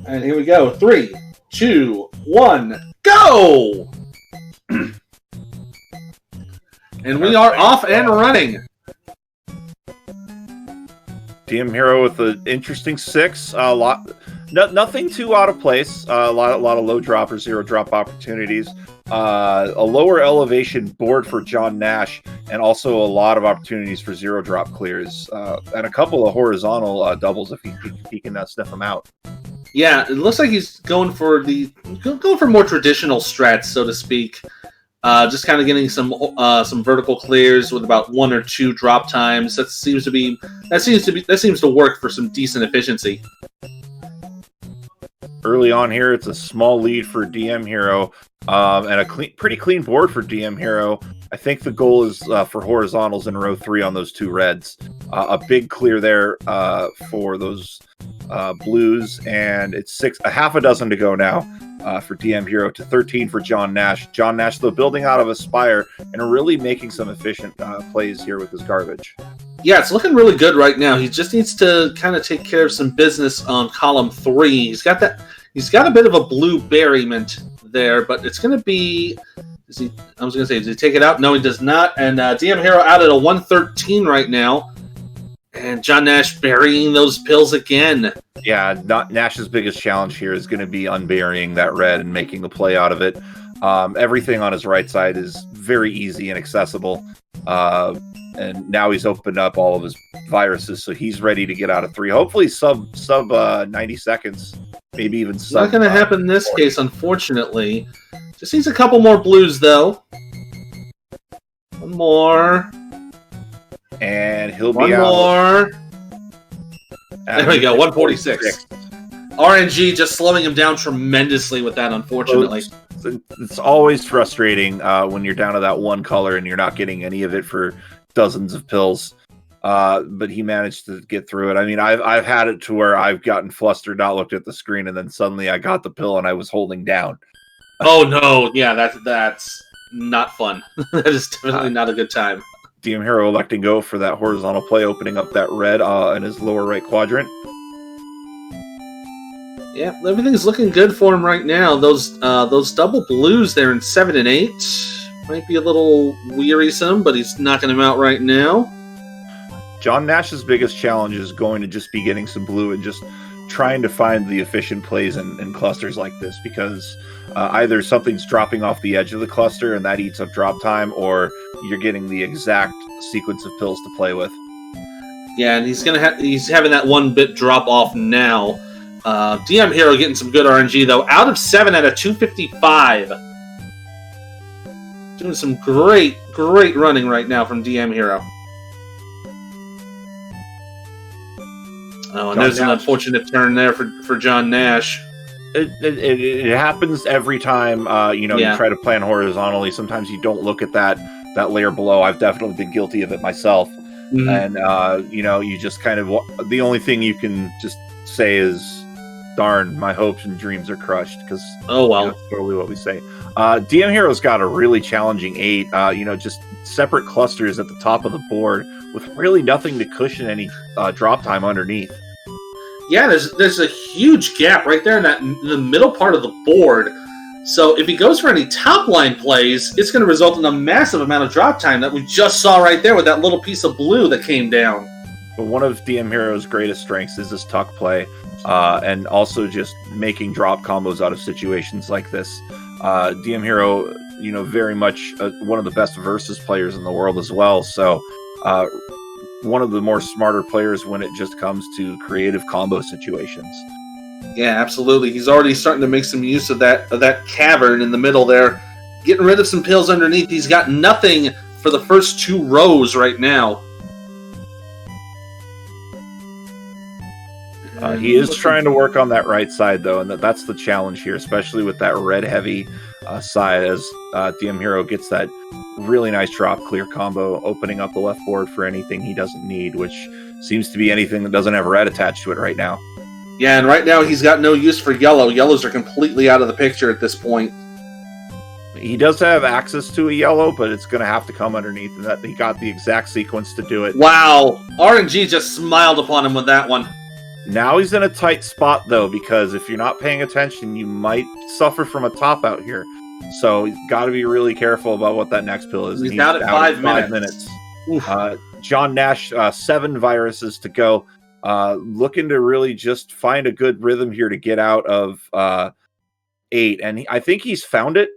And here we go. 3, 2, 1, go! And we are off and running. dmhero with an interesting 6. Nothing too out of place. A lot of low drop or zero drop opportunities. A lower elevation board for John Nash, and also a lot of opportunities for zero drop clears, and a couple of horizontal doubles if he can sniff them out. Yeah, it looks like he's going for more traditional strats, so to speak. Just kind of getting some vertical clears with about 1 or 2 drop times. That seems to work for some decent efficiency. Early on here, it's a small lead for dmhero, and a pretty clean board for dmhero. I think the goal is for horizontals in row 3 on those 2 reds. A big clear there for those blues, and it's a half a dozen to go now for dmhero to 13 for John Nash. John Nash, though, building out of a spire and really making some efficient plays here with his garbage. Yeah, it's looking really good right now. He just needs to kind of take care of some business on column 3. He's got a bit of a blue berryment there, but it's going to be... does he take it out? No, he does not. And dmhero out at a 113 right now. And John Nash burying those pills again. Yeah, Nash's biggest challenge here is going to be unburying that red and making the play out of it. Everything on his right side is very easy and accessible. And now he's opened up all of his viruses, so he's ready to get out of 3. Hopefully sub 90 seconds, maybe even sub. Not going to happen in this case, unfortunately. Just needs a couple more blues, though. One more. And he'll be out. One more. There we go, 146. RNG just slowing him down tremendously with that, unfortunately. It's always frustrating when you're down to that one color and you're not getting any of it for dozens of pills. But he managed to get through it. I mean, I've had it to where I've gotten flustered, not looked at the screen, and then suddenly I got the pill and I was holding down. Oh no, yeah, that's not fun. That is definitely not a good time. dmhero electing go for that horizontal play, opening up that red in his lower right quadrant. Yeah, everything's looking good for him right now. Those double blues there in 7 and 8 might be a little wearisome, but he's knocking them out right now. John Nash's biggest challenge is going to just be getting some blue and just trying to find the efficient plays in clusters like this, because either something's dropping off the edge of the cluster and that eats up drop time, or you're getting the exact sequence of pills to play with. Yeah, and he's having that 1-bit drop off now. dmhero getting some good RNG though. Out of 7 at a 255. Doing some great running right now from dmhero. Oh, and there's an unfortunate turn there for John Nash. It happens every time you try to plan horizontally. Sometimes you don't look at that layer below. I've definitely been guilty of it myself. Mm-hmm. And you just kind of, the only thing you can just say is, darn, my hopes and dreams are crushed, because that's totally what we say. dmhero's got a really challenging 8, just separate clusters at the top of the board with really nothing to cushion any drop time underneath. Yeah, there's a huge gap right there in the middle part of the board. So if he goes for any top line plays, it's going to result in a massive amount of drop time that we just saw right there with that little piece of blue that came down. But one of dmhero's greatest strengths is his tuck play, and also just making drop combos out of situations like this. dmhero, very much one of the best versus players in the world as well. So one of the more smarter players when it just comes to creative combo situations. Yeah, absolutely. He's already starting to make some use of that cavern in the middle there, getting rid of some pills underneath. He's got nothing for the first 2 rows right now. He is trying to work on that right side, though, and that's the challenge here, especially with that red-heavy side, as dmhero gets that really nice drop clear combo, opening up the left board for anything he doesn't need, which seems to be anything that doesn't have red attached to it right now. Yeah, and right now he's got no use for yellow. Yellows are completely out of the picture at this point. He does have access to a yellow, but it's going to have to come underneath, and that he got the exact sequence to do it. Wow, RNG just smiled upon him with that one. Now he's in a tight spot, though, because if you're not paying attention, you might suffer from a top out here. So he's got to be really careful about what that next pill is. He's out at 5 minutes. John Nash, 7 viruses to go. Looking to really just find a good rhythm here to get out of 8. And I think he's found it.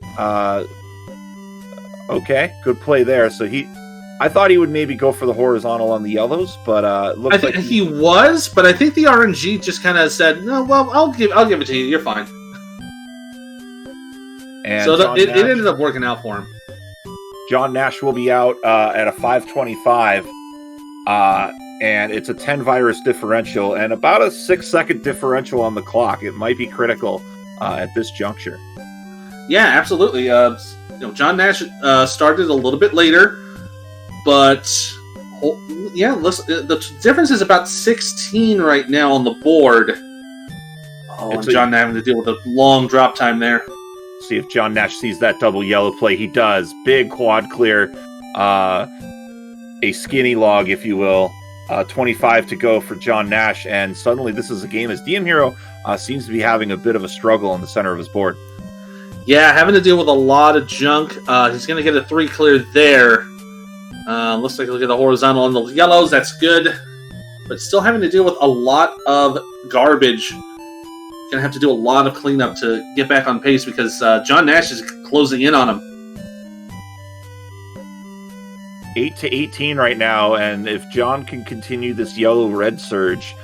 Okay, good play there. So I thought he would maybe go for the horizontal on the yellows, but looks like he was. But I think the RNG just kind of said, "No, well, I'll give it to you. You're fine." And so it ended up working out for him. John Nash will be out at a 5:25, and it's a 10 virus differential and about a 6-second differential on the clock. It might be critical at this juncture. Yeah, absolutely. John Nash started a little bit later. But, yeah, the difference is about 16 right now on the board. Oh, and John having to deal with a long drop time there. See if John Nash sees that double yellow play. He does. Big quad clear. A skinny log, if you will. 25 to go for John Nash. And suddenly this is a game as dmhero seems to be having a bit of a struggle in the center of his board. Yeah, having to deal with a lot of junk. He's going to get a 3 clear there. Looks like he'll get a horizontal on the yellows. That's good. But still having to deal with a lot of garbage. Going to have to do a lot of cleanup to get back on pace because John Nash is closing in on him. 8-18 right now, and if John can continue this yellow-red surge,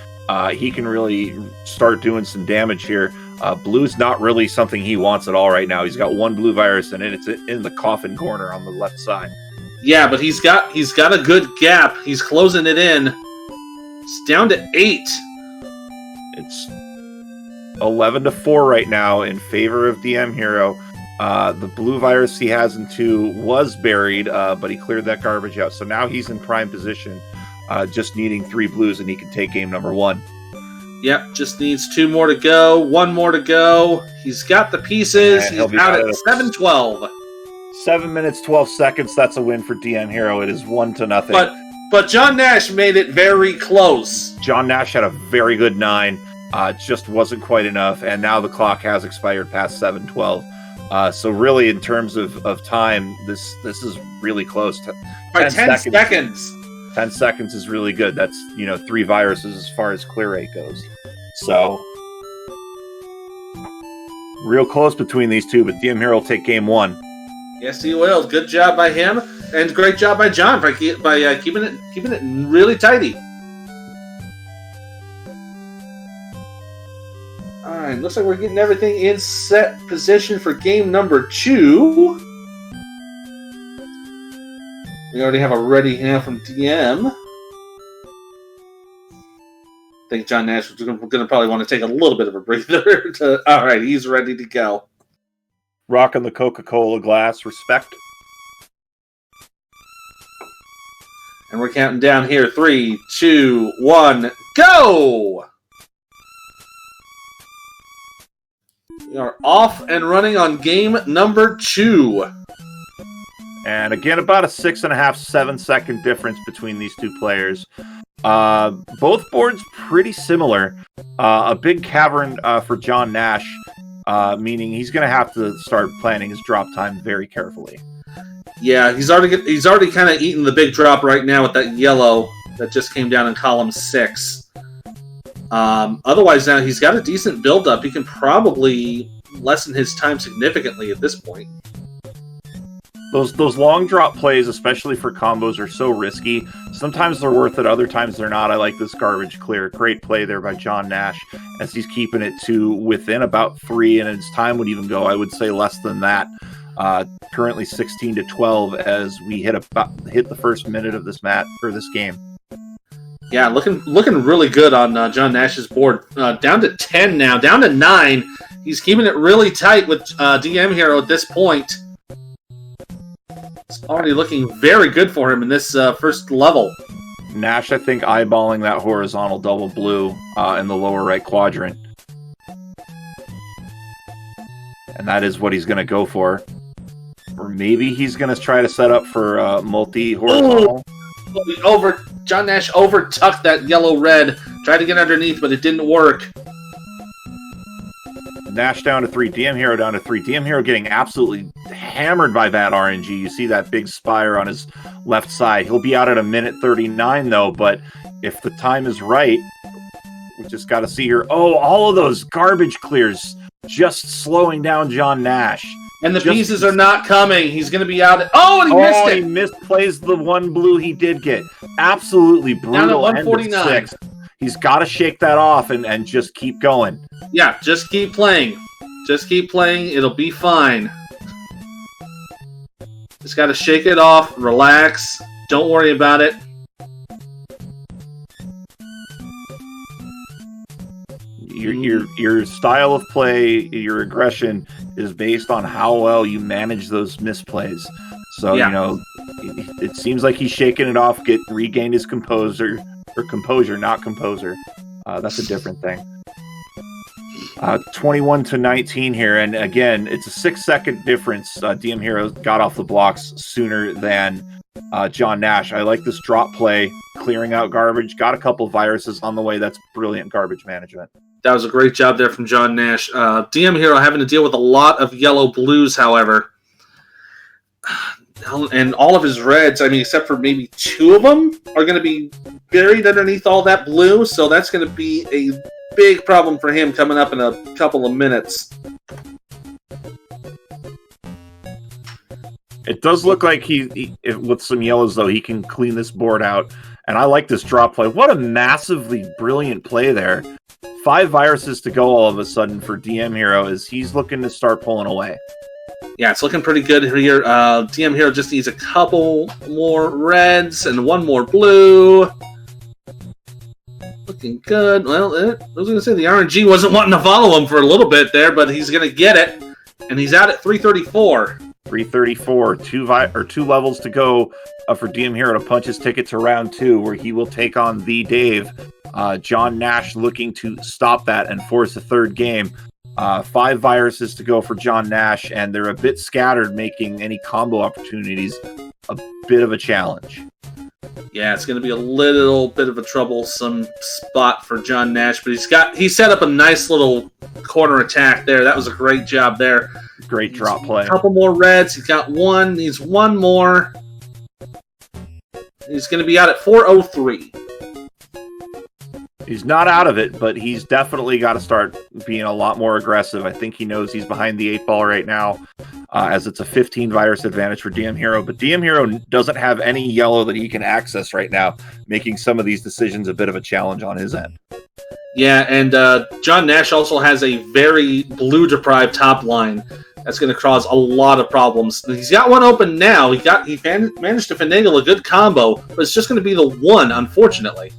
he can really start doing some damage here. Blue's not really something he wants at all right now. He's got 1 blue virus, and it's in the coffin corner on the left side. Yeah, but he's got a good gap. He's closing it in. It's down to 8. It's 11-4 right now in favor of dmhero. The blue virus he has in 2 was buried, but he cleared that garbage out. So now he's in prime position, just needing 3 blues, and he can take game number 1. Yep, just needs 2 more to go. 1 more to go. He's got the pieces. He's out at 7-12. 7 minutes, 12 seconds. That's a win for dmhero. It is 1-0. But John Nash made it very close. John Nash had a very good 9. It just wasn't quite enough. And now the clock has expired past 7:12. So really, in terms of time, this is really close. By 10 seconds. 10 seconds is really good. That's 3 viruses as far as clear rate goes. So real close between these two. But dmhero will take game 1. Yes, he will. Good job by him, and great job by John by keeping it really tidy. All right, looks like we're getting everything in set position for game number 2. We already have a ready hand from DM. I think John Nash is going to probably want to take a little bit of a breather. All right, he's ready to go. Rocking the Coca-Cola glass. Respect. And we're counting down here. 3, 2, 1, go! We are off and running on game number 2. And again, about a 6.5, 7-second difference between these two players. Both boards pretty similar. A big cavern for John Nash. Meaning he's going to have to start planning his drop time very carefully. Yeah, he's already kind of eaten the big drop right now with that yellow that just came down in column 6. Otherwise, now he's got a decent build-up. He can probably lessen his time significantly at this point. Those long drop plays, especially for combos, are so risky. Sometimes they're worth it, other times they're not. I like this garbage clear. Great play there by John Nash as he's keeping it to within about 3, and his time would even go, I would say, less than that. Currently 16-12 as we hit the first minute of this game. Yeah, looking really good on John Nash's board. Down to 10 now, down to 9. He's keeping it really tight with dmhero at this point. It's already looking very good for him in this first level. Nash, I think, eyeballing that horizontal double blue in the lower right quadrant. And that is what he's going to go for. Or maybe he's going to try to set up for multi-horizontal. John Nash overtucked that yellow-red Tried to get underneath, but it didn't work. Nash down to 3, dmhero down to 3. dmhero getting absolutely hammered by that RNG. You see that big spire on his left side. He'll be out at 1:39, though, but if the time is right, we just got to see here. Oh, all of those garbage clears just slowing down John Nash. And the pieces are not coming. He's going to be out. And he missed it. He misplays the one blue he did get. Absolutely brutal. Down at 149. He's got to shake that off and just keep going. Yeah, just keep playing. Just keep playing. It'll be fine. Just got to shake it off. Relax. Don't worry about it. Your style of play, your aggression is based on how well you manage those misplays. So, it seems like he's shaking it off, regained his composure, not composer. That's a different thing. 21-19 here, and again, it's a 6-second difference. dmhero got off the blocks sooner than John Nash. I like this drop play, clearing out garbage. Got a couple viruses on the way. That's brilliant garbage management. That was a great job there from John Nash. dmhero having to deal with a lot of yellow-blues, however. And all of his reds, except for maybe 2 of them, are going to be buried underneath all that blue, so that's going to be a big problem for him coming up in a couple of minutes. It does look like he with some yellows, though, he can clean this board out. And I like this drop play. What a massively brilliant play there. 5 viruses to go all of a sudden for dmhero as he's looking to start pulling away. Yeah, it's looking pretty good here. dmhero just needs a couple more reds and 1 more blue. Looking good. Well, I was going to say the RNG wasn't wanting to follow him for a little bit there, but he's going to get it. And he's out at 334. 334. 2 levels to go for dmhero to punch his ticket to round 2, where he will take on the Dave. John Nash looking to stop that and force a 3rd game. 5 viruses to go for John Nash, and they're a bit scattered, making any combo opportunities a bit of a challenge. Yeah, it's going to be a little bit of a troublesome spot for John Nash, but he set up a nice little corner attack there. That was a great job there. Great drop play. A couple more reds. He's got 1. Needs 1 more. He's going to be out at 403. He's not out of it, but he's definitely got to start being a lot more aggressive. I think he knows he's behind the 8 ball right now, as it's a 15 virus advantage for dmhero. But dmhero doesn't have any yellow that he can access right now, making some of these decisions a bit of a challenge on his end. Yeah, and John Nash also has a very blue-deprived top line. That's going to cause a lot of problems. He's got 1 open now. He managed to finagle a good combo, but it's just going to be the 1, unfortunately.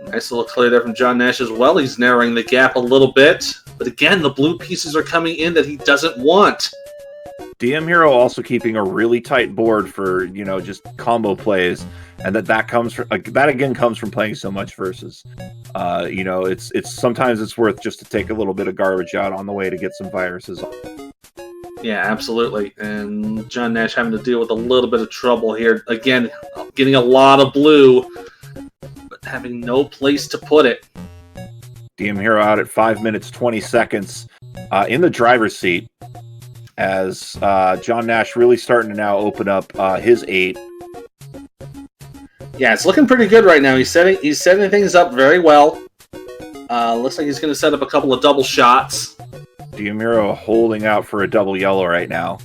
Nice little clear there from John Nash as well. He's narrowing the gap a little bit. But again, the blue pieces are coming in that he doesn't want. dmhero also keeping a really tight board for, just combo plays. And that comes from, that again comes from playing so much versus. It's sometimes it's worth just to take a little bit of garbage out on the way to get some viruses on. Yeah, absolutely. And John Nash having to deal with a little bit of trouble here. Again, getting a lot of blue, but having no place to put it. dmhero out at 5 minutes, 20 seconds in the driver's seat as John Nash really starting to now open up his 8. Yeah, it's looking pretty good right now. He's setting things up very well. Looks like he's going to set up a couple of double shots. dmhero holding out for a double yellow right now.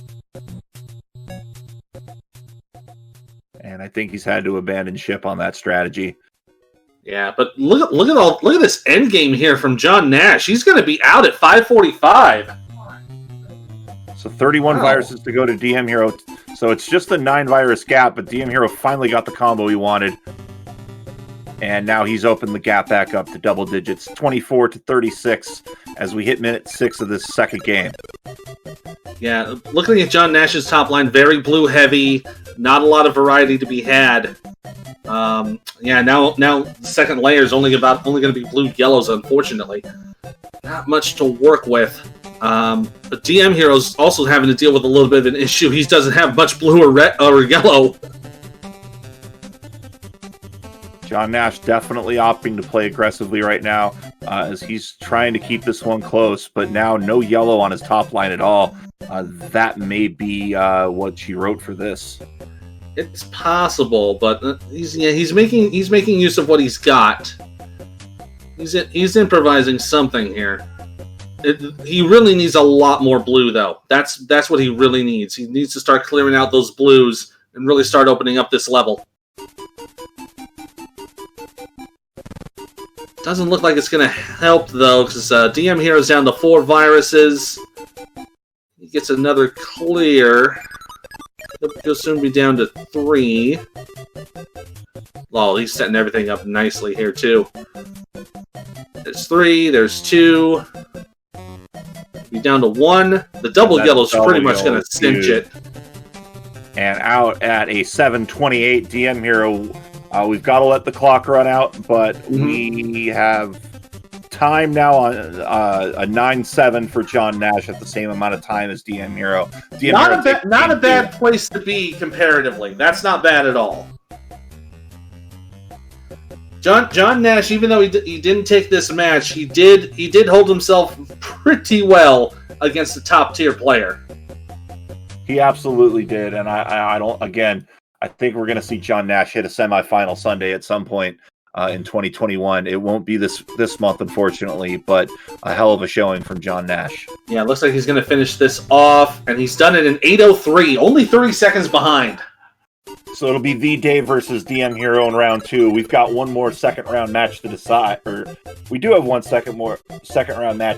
And I think he's had to abandon ship on that strategy. Yeah, but look at this end game here from John Nash. He's going to be out at 5:45. So 31 viruses to go to dmhero. So it's just a 9 virus gap, but dmhero finally got the combo he wanted. And now he's opened the gap back up to double digits, 24-36, as we hit minute 6 of this second game. Yeah, looking at John Nash's top line, very blue heavy, not a lot of variety to be had. Now the second layer is only going to be blue yellows, unfortunately. not much to work with. But dmhero's also having to deal with a little bit of an issue. He doesn't have much blue or red or yellow. John Nash definitely opting to play aggressively right now, as he's trying to keep this one close, but now no yellow on his top line at all. That may be what she wrote for this. It's possible, but he's making use of what he's got. He's improvising something here. He really needs a lot more blue, though. That's what he really needs. He needs to start clearing out those blues and really start opening up this level. Doesn't look like it's going to help, though, because dmhero's down to 4 viruses. He gets another clear. He'll soon be down to 3. Oh, he's setting everything up nicely here, too. There's 3, there's 2. Be down to 1. The double yellow's pretty much going to cinch it. And out at a 7:28, dmhero. We've got to let the clock run out, but we have time now on a 9-7 for John Nash at the same amount of time as dmhero. Not a bad place to be comparatively. That's not bad at all. John Nash, even though he didn't take this match, he did hold himself pretty well against a top tier player. He absolutely did, and I don't. Again, I think we're going to see John Nash hit a semifinal Sunday at some point in 2021. It won't be this month, unfortunately, but a hell of a showing from John Nash. Yeah, it looks like he's going to finish this off, and he's done it in 8:03, only 30 seconds behind. So it'll be V-Day versus dmhero in round 2. We've got one more second round match to decide, or we do have one second round match